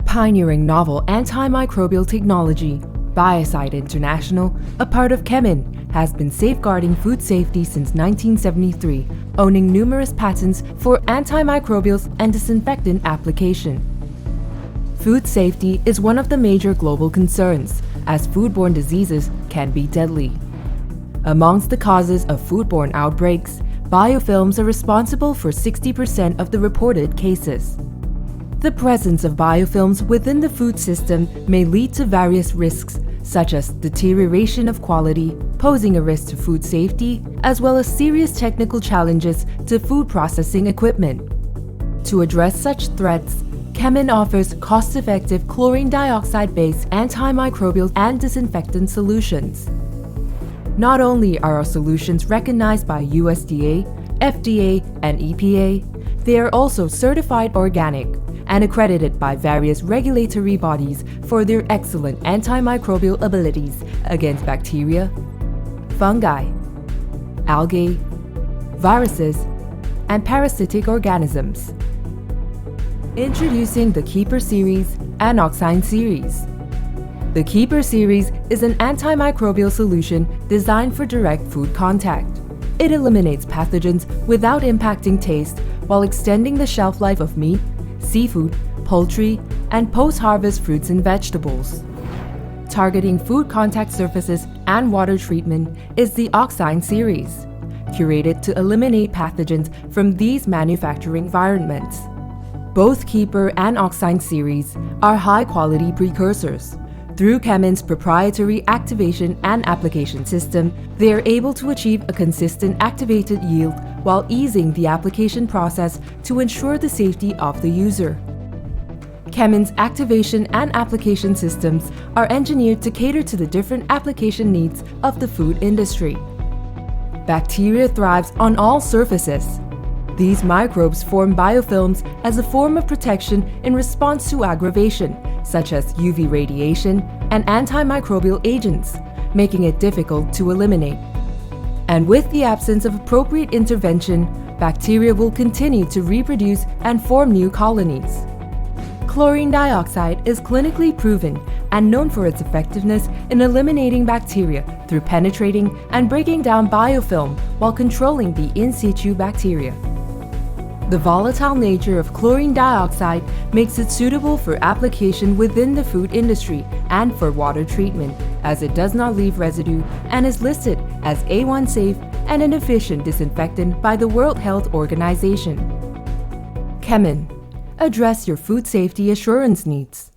Pioneering novel antimicrobial technology, Biocide International, a part of Kemin, has been safeguarding food safety since 1973, owning numerous patents for antimicrobials and disinfectant application. Food safety is one of the major global concerns, as foodborne diseases can be deadly. Amongst the causes of foodborne outbreaks, biofilms are responsible for 60% of the reported cases. The presence of biofilms within the food system may lead to various risks, such as deterioration of quality, posing a risk to food safety, as well as serious technical challenges to food processing equipment. To address such threats, Kemin offers cost-effective chlorine dioxide-based antimicrobial and disinfectant solutions. Not only are our solutions recognized by USDA, FDA, and EPA, they are also certified organic and accredited by various regulatory bodies for their excellent antimicrobial abilities against bacteria, fungi, algae, viruses, and parasitic organisms. Introducing the KEEPER series and OXINE series. The KEEPER series is an antimicrobial solution designed for direct food contact. It eliminates pathogens without impacting taste while extending the shelf life of meat, seafood, poultry, and post-harvest fruits and vegetables. Targeting food contact surfaces and water treatment is the OXINE series, curated to eliminate pathogens from these manufacturing environments. Both KEEPER and OXINE series are high-quality precursors. Through Kemin's proprietary activation and application system, they are able to achieve a consistent activated yield while easing the application process to ensure the safety of the user. Kemin's activation and application systems are engineered to cater to the different application needs of the food industry. Bacteria thrives on all surfaces. These microbes form biofilms as a form of protection in response to aggravation, such as UV radiation and antimicrobial agents, making it difficult to eliminate. And with the absence of appropriate intervention, bacteria will continue to reproduce and form new colonies. Chlorine dioxide is clinically proven and known for its effectiveness in eliminating bacteria through penetrating and breaking down biofilm while controlling the in situ bacteria. The volatile nature of chlorine dioxide makes it suitable for application within the food industry and for water treatment, as it does not leave residue and is listed as A1 safe and an efficient disinfectant by the World Health Organization. Kemin. Address your food safety assurance needs.